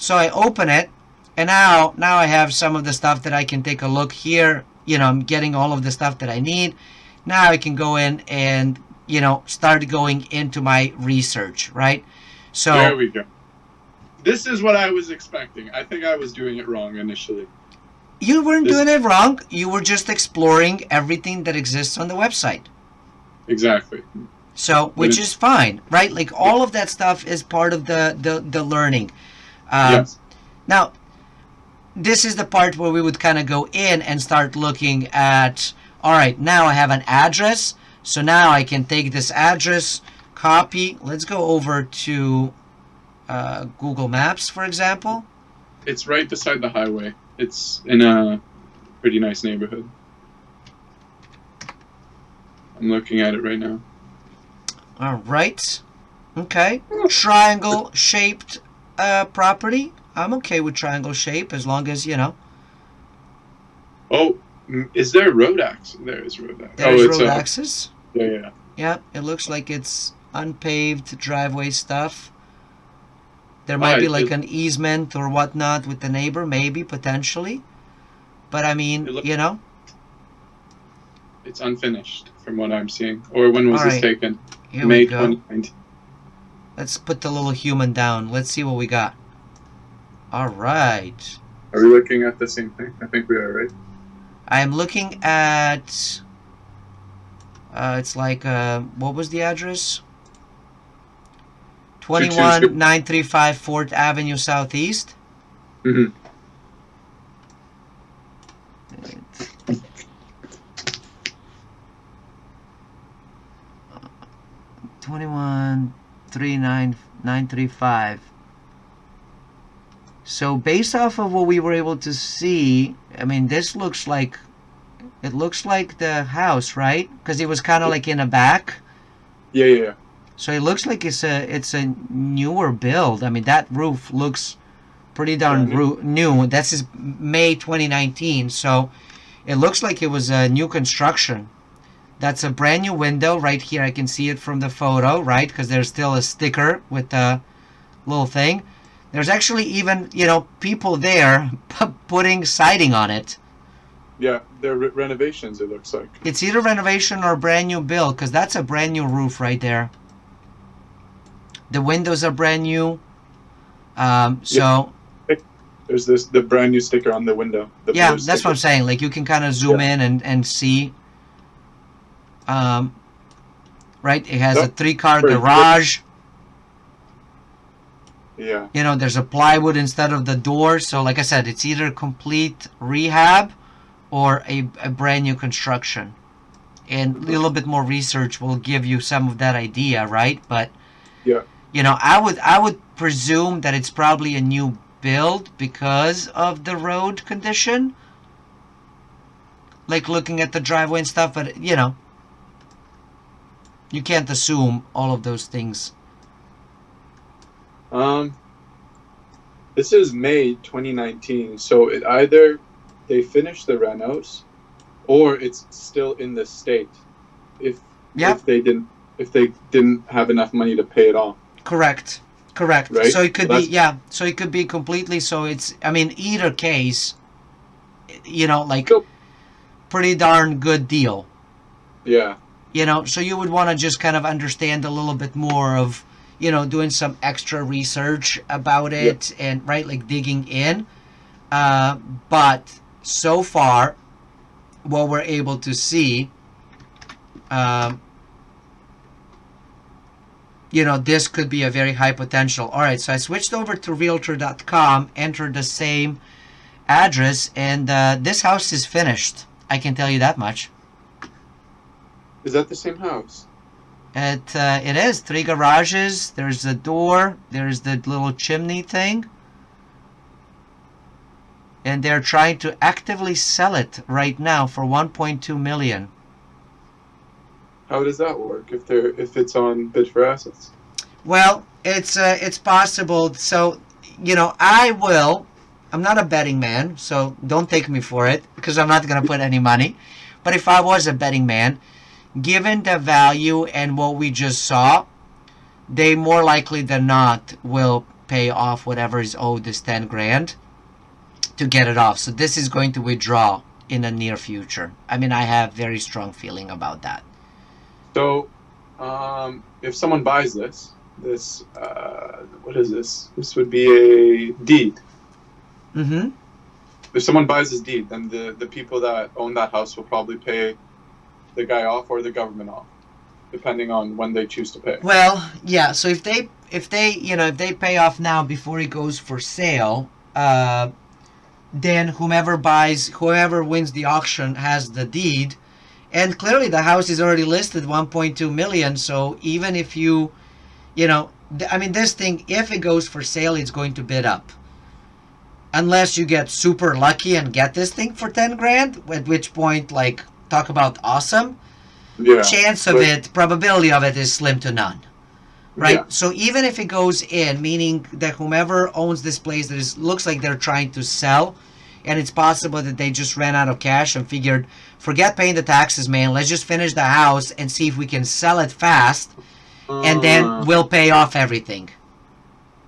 So I open it, and now I have some of the stuff that I can take a look here. I'm getting all of the stuff that I need. Now I can go in and start going into my research, right? There So we go. This is what I was expecting. I think I was doing it wrong initially. you weren't This doing it wrong. You were just exploring everything that exists on the website. exactly. So, But which is fine, right? Like all of that stuff is part of the learning. yes. Now, this is the part where we would kind of go in and start looking at, all right, now I have an address. So now I can take this address, copy. Let's go over to Google Maps, for example. It's right beside the highway. It's in a pretty nice neighborhood. I'm looking at it right now. All right. Okay. Triangle shaped property. I'm okay with triangle shape as long as, Oh, is there road access? There is road access. there's road access. Yeah. Yeah, it looks like it's unpaved driveway stuff. There might be like an easement or whatnot with the neighbor, maybe, potentially. But I mean, It's unfinished from what I'm seeing. Or when was this taken? Here May we go. 2019. Let's put the little human down. Let's see what we got. All right. Are we looking at the same thing? I think we are, right? I'm looking at... it's like, what was the address? 21935 4th Avenue Southeast. Mm-hmm. 2139935. So based off of what we were able to see, I mean, this looks like, it looks like the house, right? Because it was kind of like in the back. Yeah. So it looks like it's a newer build. I mean, that roof looks pretty darn new. This is May 2019, so it looks like it was a new construction. That's a brand new window right here. I can see it from the photo, right? Because there's still a sticker with the little thing. There's actually even, people there putting siding on it. Yeah, they're renovations, it looks like. It's either renovation or brand new build, because that's a brand new roof right there. The windows are brand new. So there's the brand new sticker on the window. Yeah, that's what I'm saying. Like you can kind of zoom in and see. Right, it has a 3-car garage. Yeah. There's a plywood instead of the door. So like I said, it's either complete rehab or a brand new construction. And a little bit more research will give you some of that idea, right? But yeah. I would presume that it's probably a new build because of the road condition. Like looking at the driveway and stuff, but you can't assume all of those things. This is May 2019, so it either they finished the renos or it's still in the state. If they didn't have enough money to pay it off. Correct. Right? So it could be so it could be completely, so it's, I mean, either case, pretty darn good deal. Yeah. So you would want to just kind of understand a little bit more of, doing some extra research about it and, right, like digging in. But so far, what we're able to see, this could be a very high potential. All right, so I switched over to realtor.com, entered the same address, and this house is finished. I can tell you that much. Is that the same house? It is 3 garages. There's a door. There's the little chimney thing. And they're trying to actively sell it right now for $1.2 million. How does that work if it's on bid for assets? Well, it's possible. So, I'm not a betting man, so don't take me for it because I'm not going to put any money. But if I was a betting man, given the value and what we just saw, they more likely than not will pay off whatever is owed, this 10 grand, to get it off. So this is going to withdraw in the near future. I mean, I have very strong feeling about that. So, if someone buys this, what is this? This would be a deed. Mm-hmm. If someone buys this deed, then the people that own that house will probably pay the guy off or the government off, depending on when they choose to pay. Well, yeah. So if they pay off now before it goes for sale, then whoever wins the auction has the deed, and clearly the house is already listed 1.2 million. So even if this thing, if it goes for sale, it's going to bid up. Unless you get super lucky and get this thing for 10 grand, at which point, like, talk about awesome. Yeah. Probability of it is slim to none. Right? Yeah. So even if it goes in, meaning that whomever owns this place looks like they're trying to sell, and it's possible that they just ran out of cash and figured, forget paying the taxes, man, let's just finish the house and see if we can sell it fast, and then we'll pay off everything.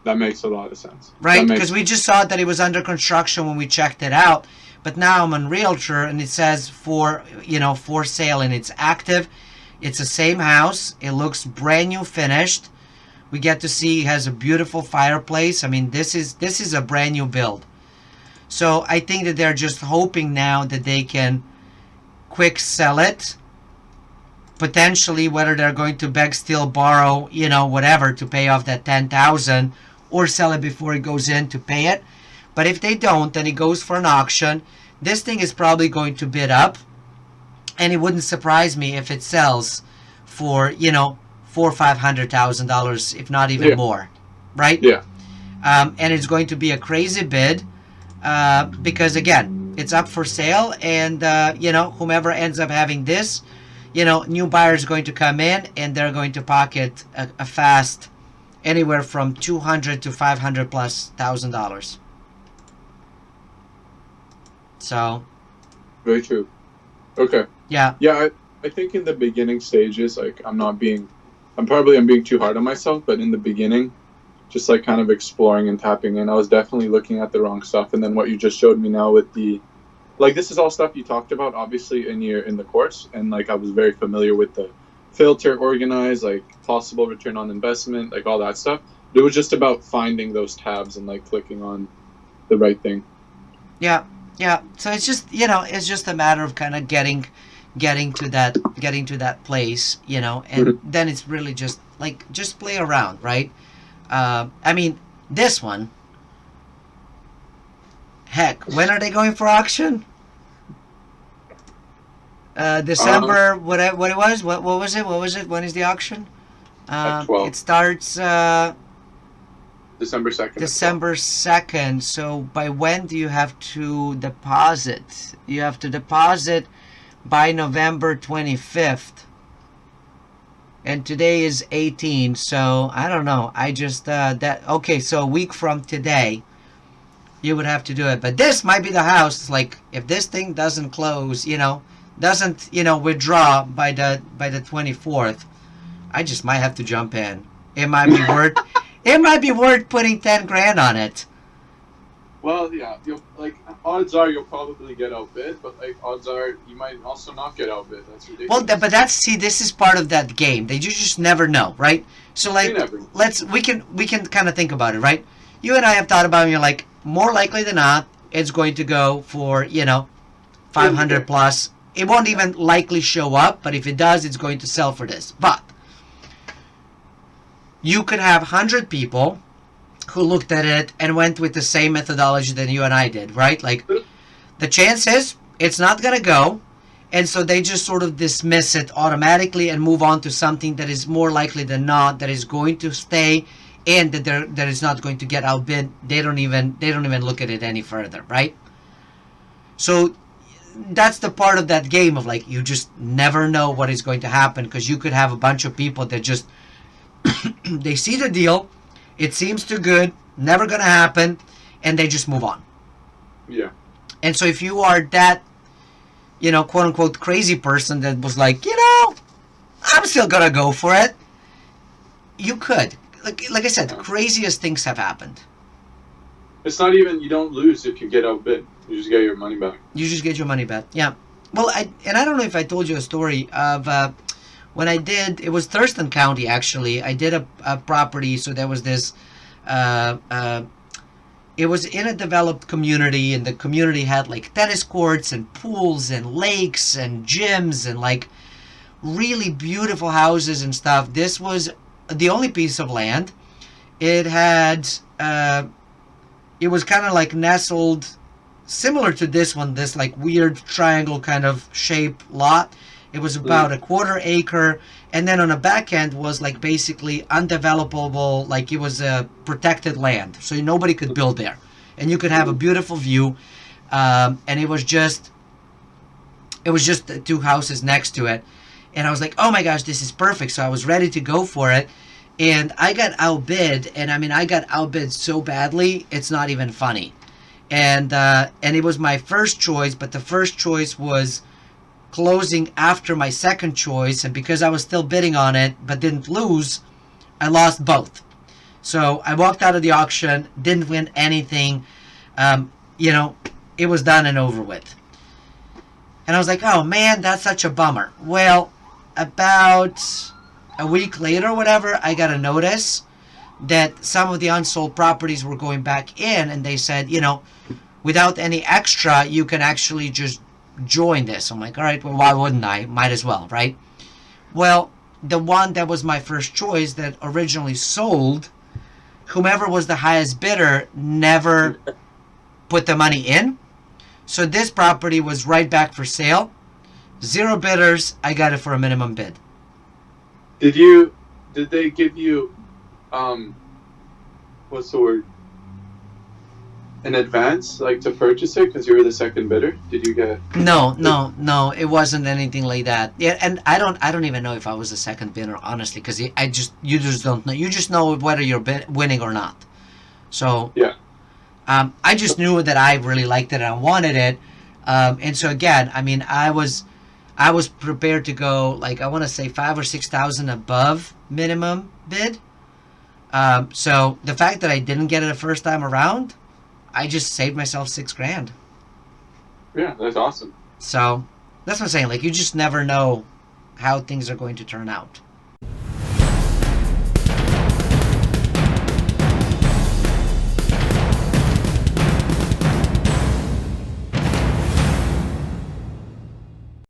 That makes a lot of sense. Right? Because we just saw that it was under construction when we checked it out. But now I'm on Realtor and it says for sale and it's active. It's the same house. It looks brand new finished. We get to see it has a beautiful fireplace. I mean, this is a brand new build. So I think that they're just hoping now that they can quick sell it. Potentially, whether they're going to beg, steal, borrow, whatever to pay off that $10,000, or sell it before it goes in to pay it. But if they don't, then it goes for an auction. This thing is probably going to bid up, and it wouldn't surprise me if it sells for $400,000 or $500,000, if not even more, right? Yeah. And it's going to be a crazy bid because again, it's up for sale, and whomever ends up having this, new buyers are going to come in and they're going to pocket a fast anywhere from $200,000 to $500,000+. So. Very true. Okay. Yeah. Yeah, I think in the beginning stages, like I'm being too hard on myself, but in the beginning, just like kind of exploring and tapping in, I was definitely looking at the wrong stuff. And then what you just showed me now with this is all stuff you talked about, obviously in the course, and like I was very familiar with the filter, organize, like possible return on investment, like all that stuff. It was just about finding those tabs and like clicking on the right thing. Yeah. So it's just a matter of kind of getting to that place, and then it's really just play around, right? I mean, this one, heck, when are they going for auction? December, what it was? What was it? When is the auction? At 12. It starts December 2nd. December 2nd. So by when do you have to deposit? You have to deposit by November 25th. And today is 18, so I don't know. I just okay, so a week from today you would have to do it. But this might be the house, like if this thing doesn't close, doesn't withdraw by the 24th, I just might have to jump in. It might be worth it might be worth putting 10 grand on it. Well, yeah, odds are you'll probably get outbid, but odds are you might also not get outbid. That's ridiculous. Well, but this is part of that game. You just never know, right? So we can kind of think about it, right? You and I have thought about it, and you're like, more likely than not, it's going to go for 500 plus. It won't even likely show up, but if it does, it's going to sell for this. But you could have 100 people who looked at it and went with the same methodology that you and I did, right? Like, the chance is it's not going to go, and so they just sort of dismiss it automatically and move on to something that is more likely than not that is going to stay and that is not going to get outbid. They don't even look at it any further, right? So that's the part of that game of like you just never know what is going to happen, because you could have a bunch of people that just they see the deal, it seems too good, never gonna happen, and they just move on. Yeah. And so if you are that, quote unquote crazy person that was like, I'm still gonna go for it, you could. like I said, the craziest things have happened. It's not even, you don't lose if you get outbid. You just get your money back. You just get your money back. Yeah. Well, I don't know if I told you a story of when I did. It was Thurston County actually. I did a property, so there was this. Uh, uh, it was in a developed community, and the community had like tennis courts and pools and lakes and gyms and like really beautiful houses and stuff. This was the only piece of land. It had. It was kind of like nestled, similar to this one, this like weird triangle kind of shape lot. It was about a quarter acre, and then on the back end was like basically undevelopable, like it was a protected land, so nobody could build there, and you could have a beautiful view. And it was just the two houses next to it, and I was like, oh my gosh, this is perfect. So I was ready to go for it, and I got outbid, and I mean I got outbid so badly it's not even funny. And it was my first choice, but the first choice was closing after my second choice, and because I was still bidding on it but didn't lose, I lost both. So I walked out of the auction, didn't win anything. You know, it was done and over with. And I was like, oh man, that's such a bummer. Well, about a week later or whatever, I got a notice that some of the unsold properties were going back in, and they said, you know, without any extra, you can actually just join this. I'm like, all right, well, why wouldn't I? Might as well, right? Well, the one that was my first choice that originally sold, whomever was the highest bidder never put the money in. So this property was right back for sale. 0 bidders. I got it for a minimum bid. Did they give you, what's the word? An advance, like to purchase it because you were the second bidder? Did you get? No. It wasn't anything like that. Yeah, and I don't even know if I was the second bidder, honestly, because you just don't know. You just know whether you're winning or not. So yeah. I just knew that I really liked it and I wanted it. And so again, I mean, I was prepared to go, like, I want to say 5,000 or 6,000 above minimum bid. So the fact that I didn't get it the first time around, I just saved myself $6,000. Yeah, that's awesome. So that's what I'm saying. Like, you just never know how things are going to turn out.